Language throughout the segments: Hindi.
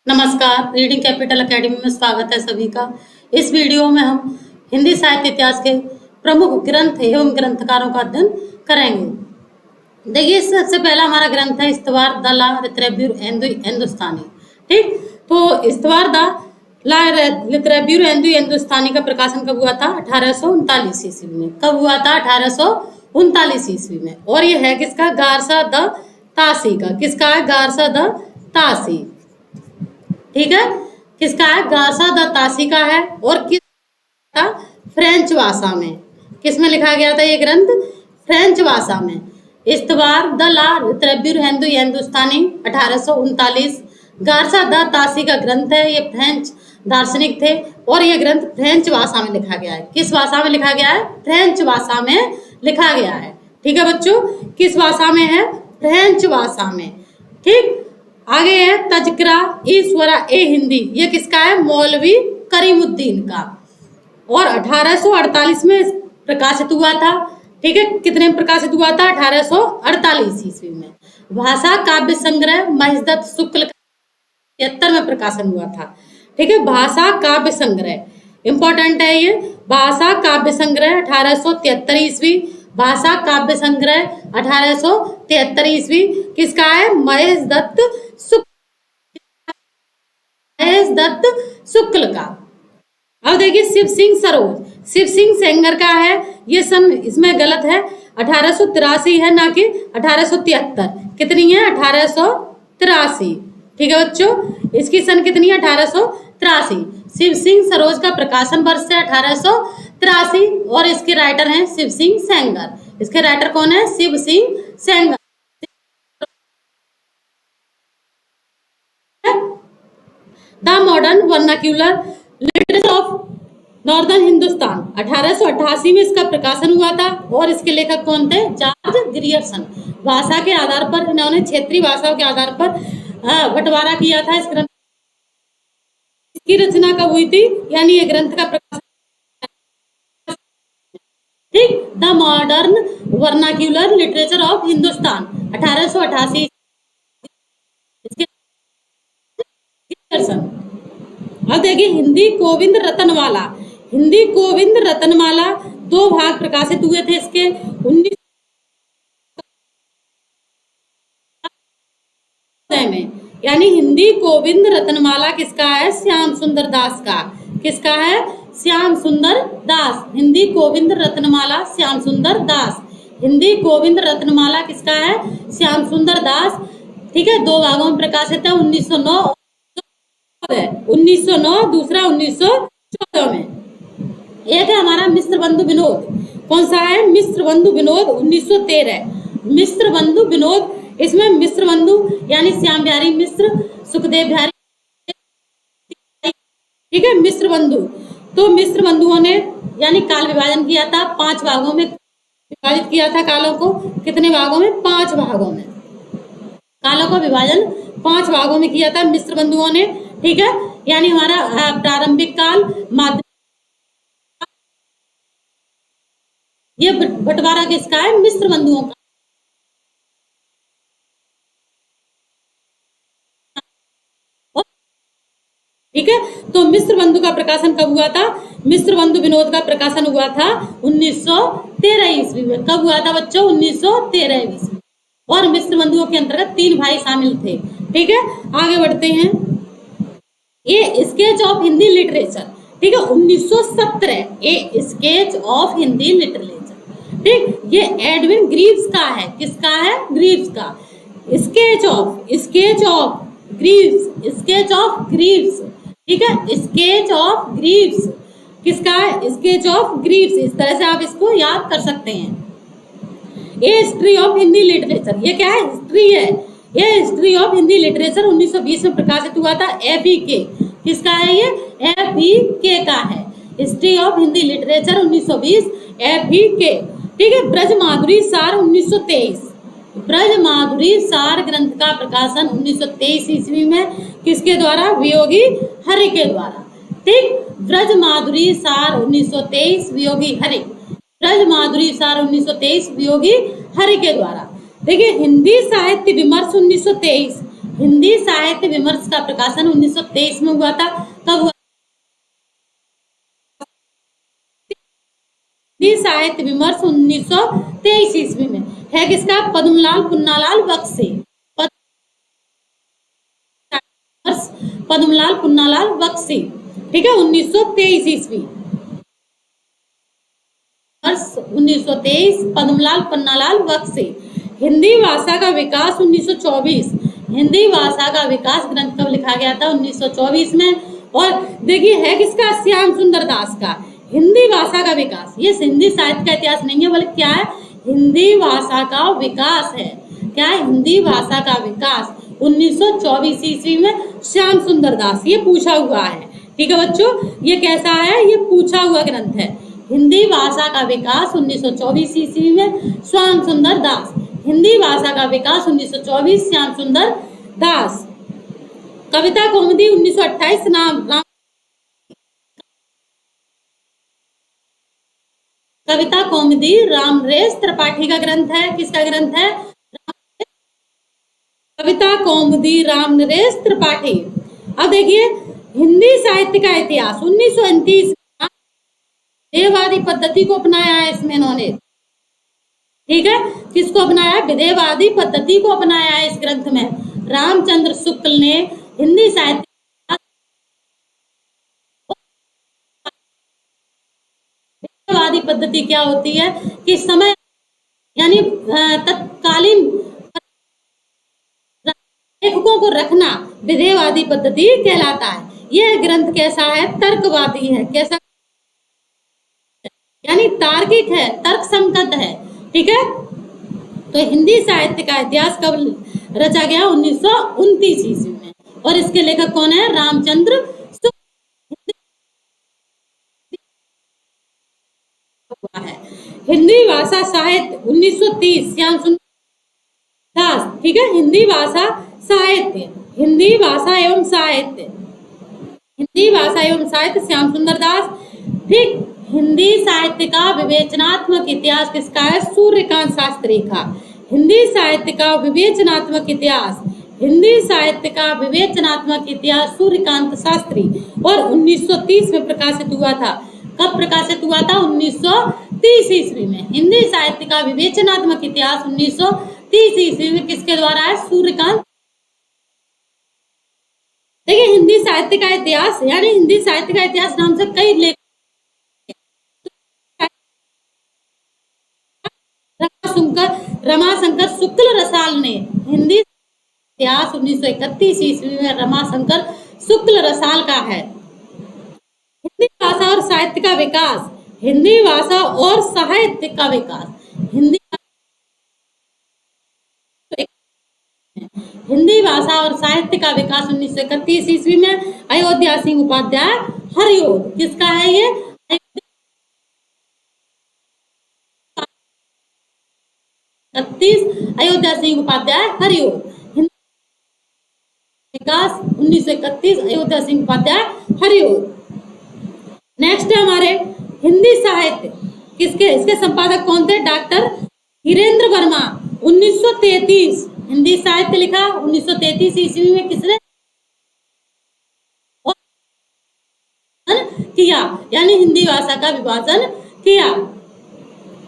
नमस्कार, रीडिंग कैपिटल एकेडमी में स्वागत है सभी का। इस वीडियो में हम हिंदी साहित्य इतिहास के प्रमुख ग्रंथ एवं ग्रंथकारों का अध्ययन करेंगे। देखिए, सबसे पहला हमारा ग्रंथ है इस्तवार द ला लिटरेब्यूर हिंदुस्तानी। ठीक, तो इस्तवार द ला लिटरेब्यूर हिंदुस्तानी का प्रकाशन कब हुआ था? 1839 ईस्वी में। कब हुआ था? 1839 ईस्वी में। और ये है किसका? गारसा द तासी का। किसका है? गारसा द तासी। ठीक है, किसका है? गारसा द तासी का है। और किस था? फ्रेंच भाषा में। किस में लिखा गया था ये ग्रंथ? फ्रेंच भाषा में। इस्तवार द ला लिटरेब्यूर हिंदुस्तानी 1839 गारसा द तासी का ग्रंथ है। ये फ्रेंच दार्शनिक थे और ये ग्रंथ फ्रेंच भाषा में लिखा गया है। किस भाषा में लिखा गया है? फ्रेंच भाषा में लिखा गया है। ठीक है बच्चों, किस भाषा में है? फ्रेंच भाषा में। ठीक, आगे है तज़किरा ईश्वरा ए हिंदी। ये किसका है? मौलवी करीमुद्दीन का। और 1848 में प्रकाशित हुआ था। ठीक है, कितने में प्रकाशित हुआ था? 1848 ईस्वी में। भाषा काव्य संग्रह महिषदत्त शुक्ल 73 में प्रकाशन हुआ था। ठीक है, भाषा काव्य संग्रह इंपॉर्टेंट है ये। भाषा काव्य संग्रह 1873 ईस्वी। भाषा काव्य संग्रह 1873 ईस्वी किसका है? महेश दत्त शुक्ल का। अब देखिए शिव सिंह सरोज, शिव सिंह सेंगर का है। ये सन इसमें गलत है, 1883 है ना कि 1873। कितनी है? 1883। ठीक है बच्चों, इसकी सन कितनी है? 1883। शिव सिंह सरोज का प्रकाशन वर्ष है 1883 और इसके राइटर हैं शिव सिंह सेंगर। इसके राइटर कौन है? Shiv Singh Sengar. The modern vernacular literature of northern Hindustan 1888 में इसका प्रकाशन हुआ था। और इसके लेखक कौन थे? George Grierson. भाषा के आधार पर इन्होंने क्षेत्रीय भाषाओं के आधार पर बंटवारा किया था इस ग्रंथ। इसकी रचना कब हुई थी? यानी ये ग्रंथ का प्रकाशन। ठीक, the modern vernacular literature of Hindustan 1888। अब देखिए हिंदी गोविंद रतनमाला। हिंदी गोविंद रतनमाला 2 भाग प्रकाशित हुए थे इसके 19 में। यानी हिंदी गोविंद रतनमाला किसका है? श्याम सुंदर दास का। किसका है? श्याम सुंदर दास। हिंदी गोविंद रत्नमाला श्याम सुंदर दास। हिंदी गोविंद रत्नमाला किसका है? श्याम सुंदर दास। ठीक है, 2 भागों में प्रकाशित है। 1909 दूसरा 1914 में। एक है हमारा मिश्र बंधु विनोद। कौन सा है? मिश्र बंधु विनोद 1913। मिश्र बंधु विनोद, इसमें मिश्र बंधु यानी श्याम बिहारी मिश्र, सुखदेव बिहारी। ठीक है, मिश्र बंधु। तो मिश्र बंधुओं ने यानी काल विभाजन किया था, 5 भागों में विभाजित किया था कालों को। कितने भागों में? 5 भागों में। कालों का विभाजन 5 भागों में किया था मिश्र बंधुओं ने। ठीक है, यानी हमारा प्रारंभिक काल, माध्यमिक, ये बंटवारा किसका है? मिश्र बंधुओं का। ठीक है, तो मिश्र बंधु का प्रकाशन कब हुआ था? मिश्र बंधु विनोद का प्रकाशन हुआ था 1913 ईस्वी में। कब हुआ था बच्चों? 1913 ईस्वी। और मिश्र बंधुओं के अंतर्गत 3 भाई शामिल थे। ठीक है, आगे बढ़ते हैं। ये स्केच ऑफ हिंदी लिटरेचर। ठीक है, 1917 ये स्केच ऑफ हिंदी लिटरेचर। ठीक, ये एडविन ग्रीव्स का है। किसका है? ग्रीव्स का। Sketch of Greaves. ठीक है, स्केच ऑफ ग्रीव्स किसका है? Sketch of Greaves. इस तरह से आप इसको याद कर सकते हैं। ये हिस्ट्री ऑफ हिंदी लिटरेचर, ये क्या है? हिस्ट्री है। ये हिस्ट्री ऑफ हिंदी लिटरेचर 1920 में प्रकाशित हुआ था। FEK किसका है? ये FEK का है। History of Hindi literature 1920 FEK। ठीक है, ब्रज माधुरी सार 1923। ब्रज माधुरी सार ग्रंथ का प्रकाशन 1923 ईस्वी में किसके द्वारा? वियोगी हरि के द्वारा। ठीक, ब्रज माधुरी सार 1923 वियोगी हरि। ब्रज माधुरी सार 1923 वियोगी हरि के द्वारा। देखिए हिंदी साहित्य विमर्श 1923। हिंदी साहित्य विमर्श का प्रकाशन 1923 में हुआ था। कब हुआ? हिंदी साहित्य विमर्श 1923 ईस्वी में है। किसका? पद्मलाल पुन्नालाल बख्शी। पद्मलाल पुन्नालाल बख्शी, ठीक है, 1923 ईस्वी। 1923 पद्मलाल पन्नालाल बख्शी। हिंदी भाषा का विकास 1924। हिंदी भाषा का विकास ग्रंथ कब लिखा गया था? 1924 में। और देखिए है किसका? श्याम सुंदर दास का। हिंदी भाषा का विकास, ये हिंदी साहित्य का इतिहास नहीं है, बल्कि क्या है? हिंदी भाषा का विकास है। क्या है? हिंदी भाषा का विकास 1924 ईस्वी में श्याम सुंदर दास, ये पूछा हुआ है। ठीक है बच्चों, ये कैसा है? ये पूछा हुआ ग्रंथ है। हिंदी भाषा का विकास 1924 ईस्वी में श्याम सुंदर दास। हिंदी भाषा का विकास 1924 श्याम सुंदर दास। कविता कौमुदी 1928 कविता कौमुदी रामनरेश त्रिपाठी का ग्रंथ है। किसका ग्रंथ है? कविता कौमुदी रामनरेश त्रिपाठी। अब देखिए हिंदी साहित्य का इतिहास 1929 विधेयवादी पद्धति को अपनाया है इसमें इन्होंने। ठीक है, किसको अपनाया? विधेयवादी पद्धति को अपनाया है इस ग्रंथ में। रामचंद्र शुक्ल ने हिंदी साहित्य विधेयवादी पद्धति क्या होती है कि समय यानी तत्कालीन लेखकों को रखना विधेयवादी पद्धति कहलाता है। यह ग्रंथ कैसा है? तर्कवादी है। कैसा? यानी तार्किक है, तर्क संगत है। ठीक है, तो हिंदी साहित्य का इतिहास कब रचा गया? 1929 ईस्वी में। और इसके लेखक कौन है? रामचंद्र शुक्ल है। हिंदी भाषा साहित्य 1930 श्याम सुंदर दास। ठीक है, हिंदी भाषा साहित्य, हिंदी भाषा एवं साहित्य, हिंदी भाषा एवं साहित्य श्याम सुंदर दास। ठीक, हिंदी साहित्य का विवेचनात्मक इतिहास किसका है? सूर्यकांत शास्त्री का। हिंदी साहित्य का विवेचनात्मक इतिहास, हिंदी साहित्य का विवेचनात्मक इतिहास सूर्यकांत शास्त्री, और 1930 में प्रकाशित हुआ था। कब प्रकाशित हुआ था? 1930 ईस्वी में। हिंदी साहित्य का विवेचनात्मक इतिहास 1930 ईस्वी में किसके द्वारा है? सूर्यकांत। देखिए हिंदी साहित्य का इतिहास यानी हिंदी साहित्य का इतिहास नाम से कई लेख रमाशंकर शुक्ल रसाल ने हिंदी इतिहास 1931 ईस्वी में रमाशंकर शुक्ल रसाल का है। हिंदी भाषा और साहित्य का विकास, हिंदी भाषा और साहित्य का विकास, हिंदी भाषा और साहित्य का विकास 1931 ईस्वी में अयोध्या सिंह उपाध्याय हरिओद। किसका है ये? अयोध्या सिंह उपाध्याय हरिओद। विकास 1931 अयोध्या सिंह उपाध्याय हरिओद। नेक्स्ट है हमारे हिंदी साहित्य किसके? इसके संपादक कौन थे? डॉक्टर हीरेंद्र वर्मा। 1933 हिंदी साहित्य लिखा 1933 ईस्वी में। किसने किया? यानी हिंदी भाषा का विभाजन किया।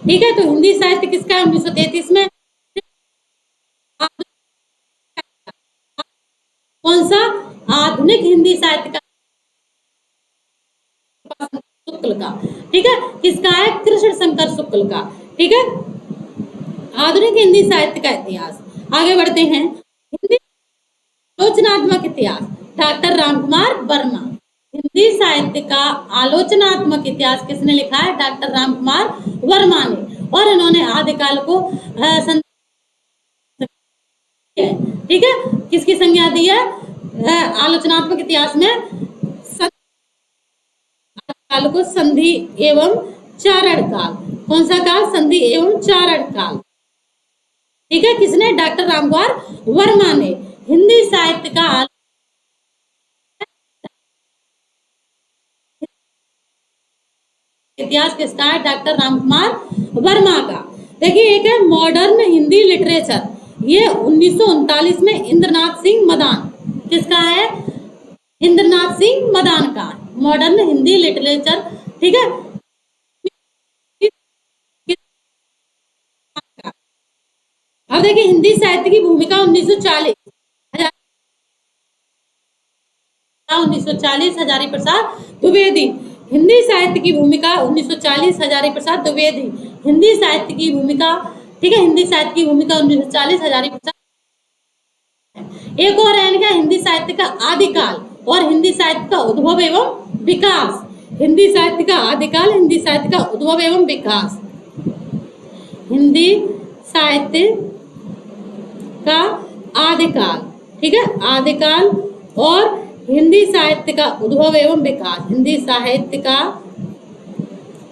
ठीक है, तो हिंदी साहित्य किसका है? 1933 में। कौन सा? आधुनिक हिंदी साहित्य का शुक्ल का। ठीक है, किसका है? कृष्ण शंकर शुक्ल का। ठीक है, आधुनिक हिंदी साहित्य का इतिहास। आगे बढ़ते हैं। हिंदी आलोचनात्मक इतिहास डॉक्टर रामकुमार वर्मा। हिंदी साहित्य का आलोचनात्मक इतिहास किसने लिखा है? डॉक्टर रामकुमार वर्मा ने। और इन्होंने आदिकाल को ठीक है, किसकी संज्ञा दी है? आलोचनात्मक इतिहास में काल को संधि एवं चारण काल। कौन सा काल? संधि एवं चारण काल। ठीक है, किसने? डॉक्टर रामकुमार वर्मा ने। हिंदी साहित्य का इतिहास किसका है? डॉक्टर रामकुमार वर्मा का। देखिए एक है मॉडर्न हिंदी लिटरेचर ये 1939 में इंद्रनाथ सिंह मदान, किसका है? इंद्रनाथ सिंह मदान का मॉडर्न हिंदी लिटरेचर, ठीक है। अब देखिए हिंदी साहित्य की भूमिका 1940 हजारी प्रसाद द्विवेदी। हिंदी साहित्य की भूमिका 1940 हजारी प्रसाद द्विवेदी। हिंदी साहित्य की भूमिका, ठीक है, हिंदी साहित्य की भूमिका 1940 हजारी प्रसाद। एक और है इनका हिंदी साहित्य का आदिकाल और हिंदी साहित्य का उद्भव एवं विकास। हिंदी साहित्य का आदिकाल, हिंदी साहित्य का उद्भव एवं विकास। हिंदी साहित्य का आदिकाल, ठीक है, आदिकाल और हिंदी साहित्य का उद्भव एवं विकास। हिंदी साहित्य का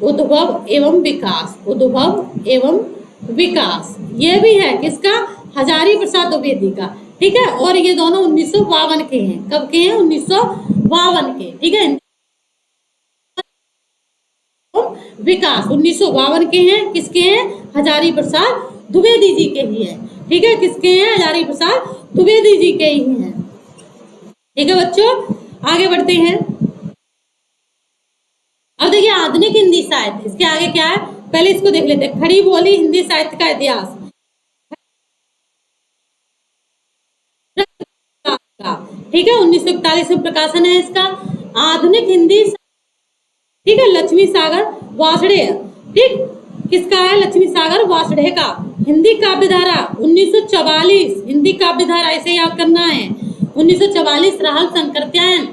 उद्भव एवं विकास, उद्भव एवं विकास, ये भी है किसका? हजारी प्रसाद द्विवेदी का, ठीक है। और ये दोनों 1952 के हैं। कब के हैं? 1952 के, ठीक है। विकास 1952 के हैं, किसके हैं? हजारी प्रसाद द्विवेदी जी के ही है, ठीक है। किसके हैं? हजारी प्रसाद द्विवेदी जी के ही हैं, ठीक है बच्चों। आगे बढ़ते हैं। अब देखिए आधुनिक हिंदी साहित्य, इसके आगे क्या है पहले इसको देख लेते हैं। खड़ी बोली हिंदी साहित्य का इतिहास, ठीक है, 1941 में प्रकाशन है इसका। आधुनिक हिंदी, ठीक है, लक्ष्मी सागर वासड़े, ठीक, किसका है? लक्ष्मी सागर वासड़े का। हिंदी काव्य धारा 1944, हिंदी काव्य धारा इसे याद करना है, 1944 राहुल सांकृत्यायन,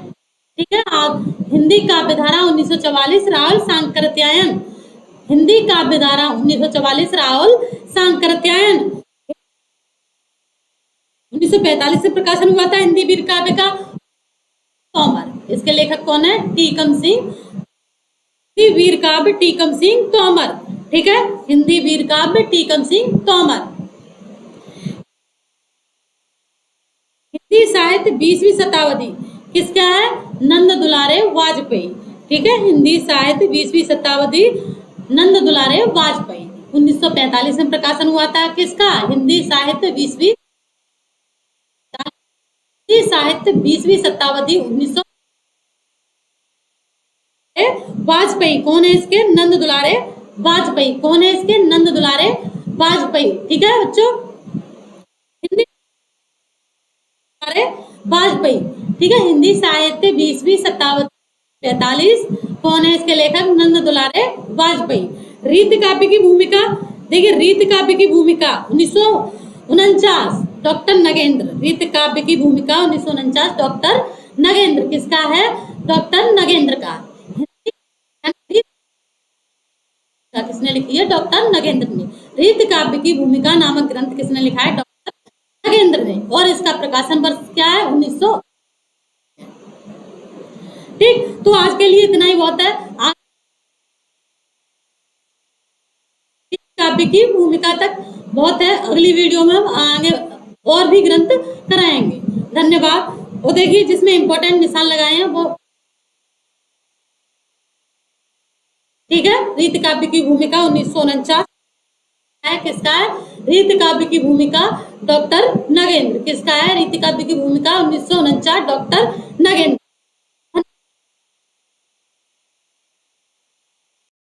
ठीक है। आप हिंदी काव्य धारा 1944 राहुल सांकृत्यायन, हिंदी काव्य धारा 1944 राहुल सांकृत्यायन। 1945 से प्रकाशन हुआ था हिंदी वीर काव्य का तोमर। इसके लेखक कौन है? टीकम सिंह। वीर काव्य टीकम सिंह तोमर, ठीक है, हिंदी वीर काव्य टीकम सिंह तोमर। हिंदी साहित्य 20वीं शताब्दी, किसका है? नंद दुलारे वाजपेयी, ठीक है। हिंदी साहित्य 20वीं शताब्दी नंद दुलारे वाजपेयी। 1945 में प्रकाशन हुआ था किसका? हिंदी साहित्य 20वीं साहित्य 20वीं शताब्दी 1900। वाजपेयी कौन है इसके? नंद दुलारे वाजपेयी। कौन है इसके? नंद दुलारे वाजपेयी, ठीक है बच्चों। हिंदी दुलारे वाजपेयी, ठीक है। हिंदी साहित्य 20वीं शताब्दी 45, कौन है इसके लेखक? नंद दुलारे वाजपेयी। रीत काव्य की भूमिका, देखिए रीत काव्य की भूमिका 1949 डॉक्टर नगेंद्र। रीत काव्य की भूमिका 1949 डॉक्टर नगेंद्र, किसका है? डॉक्टर नगेंद्र का। किसने लिखी है? डॉक्टर नगेंद्र ने। रीत काव्य की भूमिका नामक ग्रंथ किसने लिखा है? डॉक्टर नगेंद्र ने। और इसका प्रकाशन वर्ष क्या है? 1900, ठीक। तो आज के लिए इतना ही बहुत है। काव्य की भूमिका तक बहुत है, अगली वीडियो में हम आगे और भी ग्रंथ कराएंगे। धन्यवाद। और देखिए जिसमें इंपॉर्टेंट निशान लगाए हैं वो, ठीक है। रीत काव्य की भूमिका 1949 है, किसका है? रीत काव्य की भूमिका डॉक्टर नगेंद्र, किसका है? रीत काव्य की भूमिका 1949 डॉक्टर नगेंद्र।